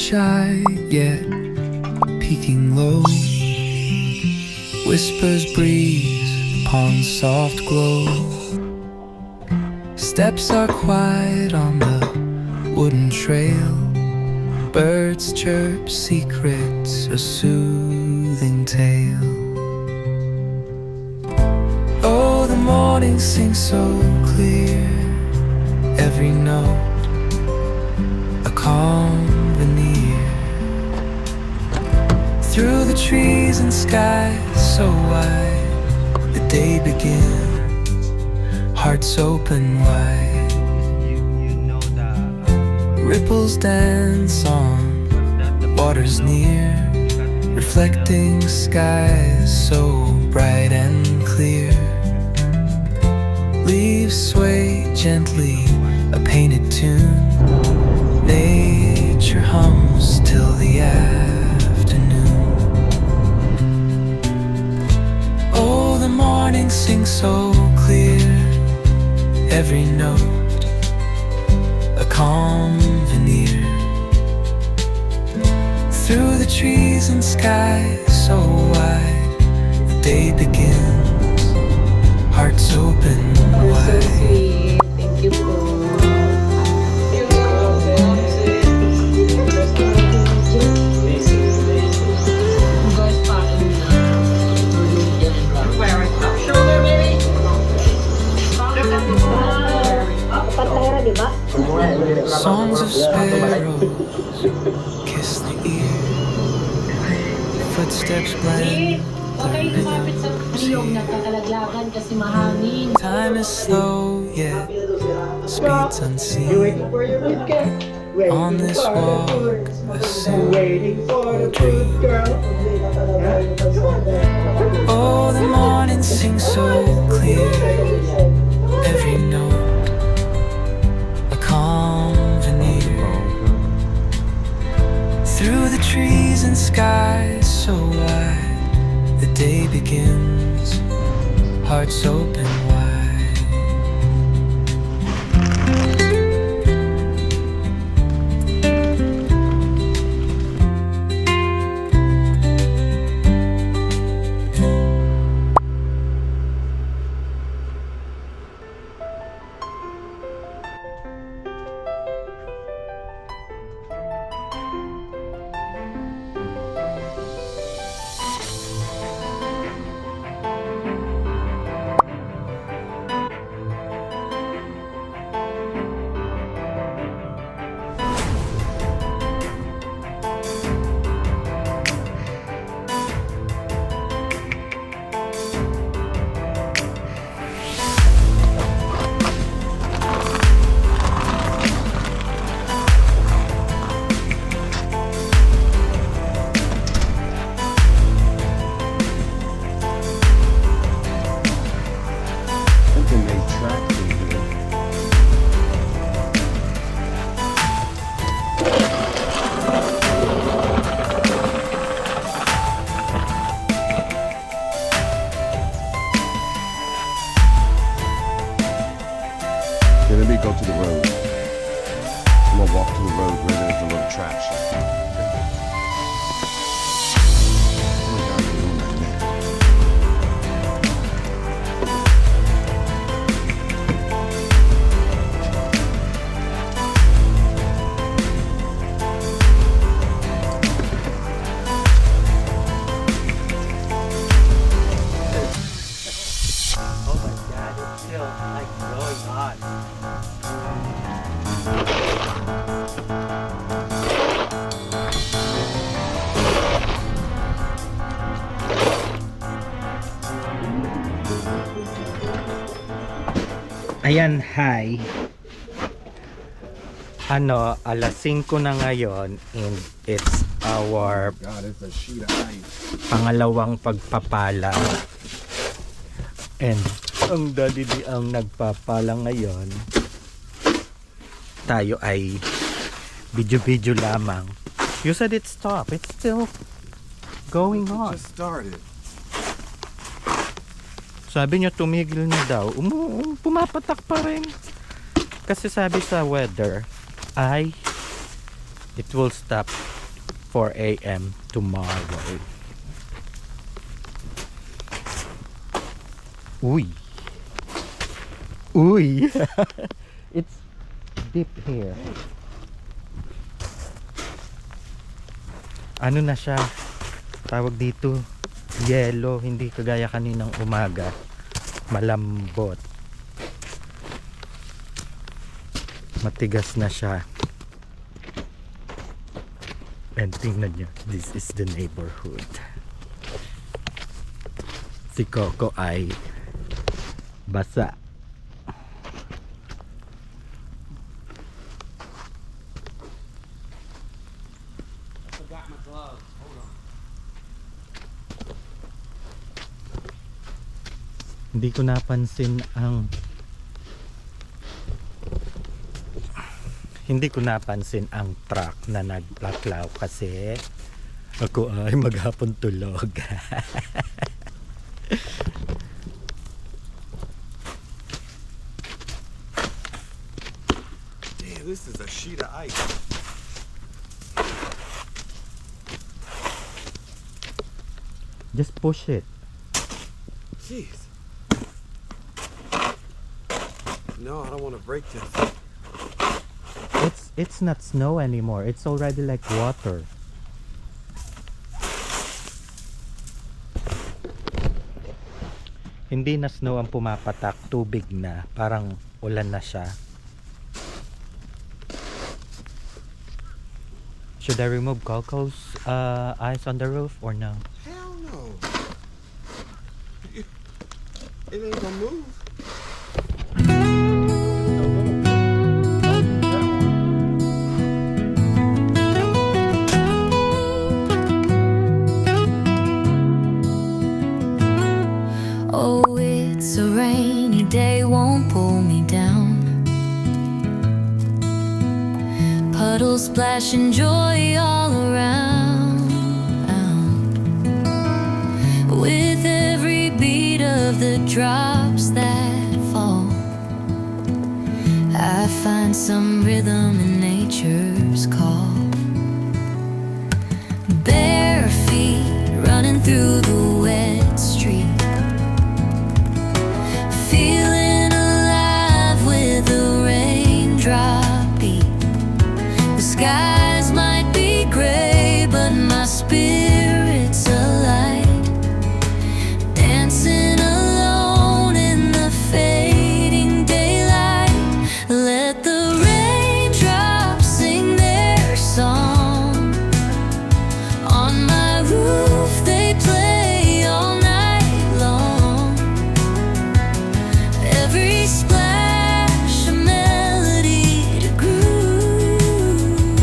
shy, yet peeking low. Whispers breeze upon soft glow. Steps are quiet on the wooden trail. Birds chirp secrets, a soothing tale. Oh, the morning sings so clear, every note a calm veneer. Through the trees and skies so wide, the day begins, hearts open wide. Ripples dance on waters near, reflecting skies so bright and clear. Leaves sway gently, a painted tune. Nature hums till the afternoon. Oh, the morning sings so clear, every note a calm veneer. Through the trees and skies so wide, the day begins, hearts open wide. Thank you po. Songs of sparrows kiss the ear. Footsteps blend the rhythm. Time is slow yet speeds unseen. On this walk a simple dream. Oh, the morning sings so clear, every note a calm veneer. Through the trees and skies so wide, the day begins, hearts open wide. Let me go to the road. I'm gonna walk to the road where there's a little traction. Oh my god, it's still like really hot. Ayan, hi. Alas 5 na ngayon and it's our God, it's a sheet of ice. pangalawang pagpapala. And ang dalili ang nagpapala ngayon. Tayo ay video lamang. You said it stopped. It's still going on. Just started. Sabi niya tumigil na daw. Pumapatak pa rin. Kasi sabi sa weather ay it will stop 4 a.m. tomorrow. Uy! Uy! It's deep here. Ano na siya? Tawag dito, yellow. Hindi kagaya kaninang umaga. Malambot. Matigas na siya. And tingnan nyo, this is the neighborhood. Si Coco ay basa. Hindi ko napansin ang truck na nagplaklaw kasi ako ay maghapon tulog. Damn, this is a sheet of ice. Just push it. Jeez. No, I don't want to break this. It's not snow anymore. It's already like water. Hindi na snow ang pumapatak, tubig na. Parang ulan na siya. Should I remove Coco's ice on the roof or no? Hell no. It ain't gonna move. Oh, it's a rainy day, won't pull me down. Puddles splashing joy all around. With every beat of the drops that fall, I find some rhythm in nature's call. Bare feet running through the wet street, feeling alive with a raindrop beat. The skies might be gray, but my spirit's alight, dancing alone in the fading daylight. Let the raindrops sing their song. On my roof they play all night long. Every splash a melody to groove.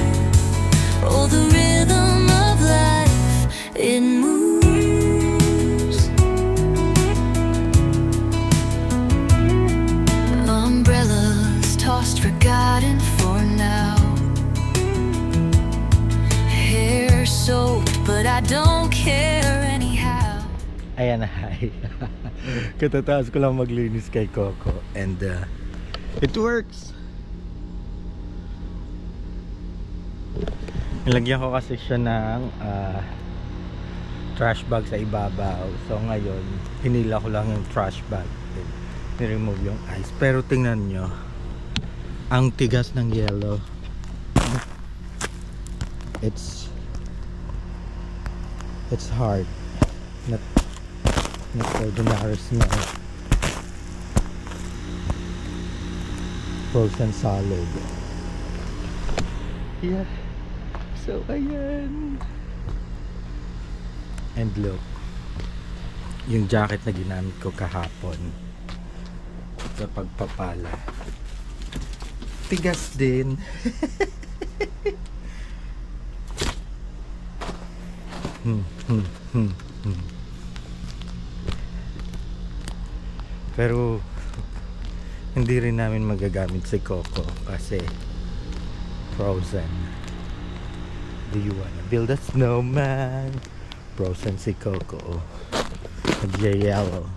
Oh, the rhythm of life, it moves. Umbrellas tossed, forgotten for now. Hair soaked, but I don't care anyhow. Ayan na, hi. Katataas ko lang maglinis kay Coco and it works. Nilagyan ko kasi siya ng trash bag sa ibabaw. So ngayon, hinila ko lang yung trash bag and ni-remove yung ice. Pero tingnan nyo, ang tigas ng yellow. It's hard. Not ordinary snow. Frozen solid. Yeah. So ayan. And look, yung jacket na ginamit ko kahapon sa pagpapala, tigas din. Pero hindi rin namin magagamit si Coco kasi frozen. Do you wanna build a snowman? Frozen si Coco. Nag-yellow.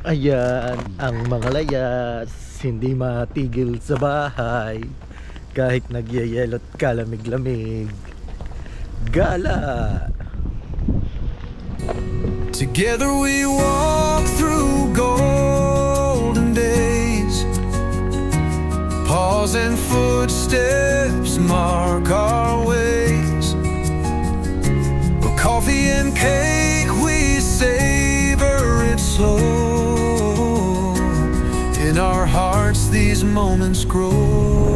Ayan ang mga layas. hindi matigil sa bahay. Kahit nagyayelot kalamig-lamig. Gala! Together we walk through golden days. Pause and footsteps mark our ways. With coffee and cake we savor it slow. In our hearts these moments grow.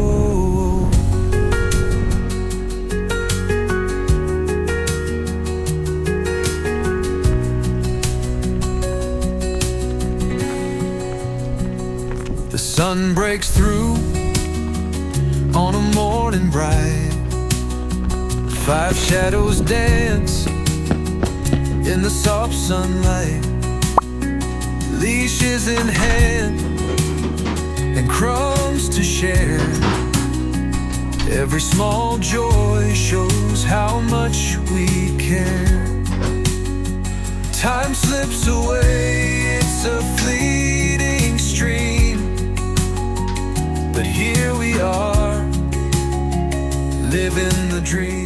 The sun breaks through on a morning bright. 5 shadows dance in the soft sunlight. Leashes in hand and crumbs to share. Every small joy shows how much we care. Time slips away, it's a fleeting stream. But here we are, living the dream.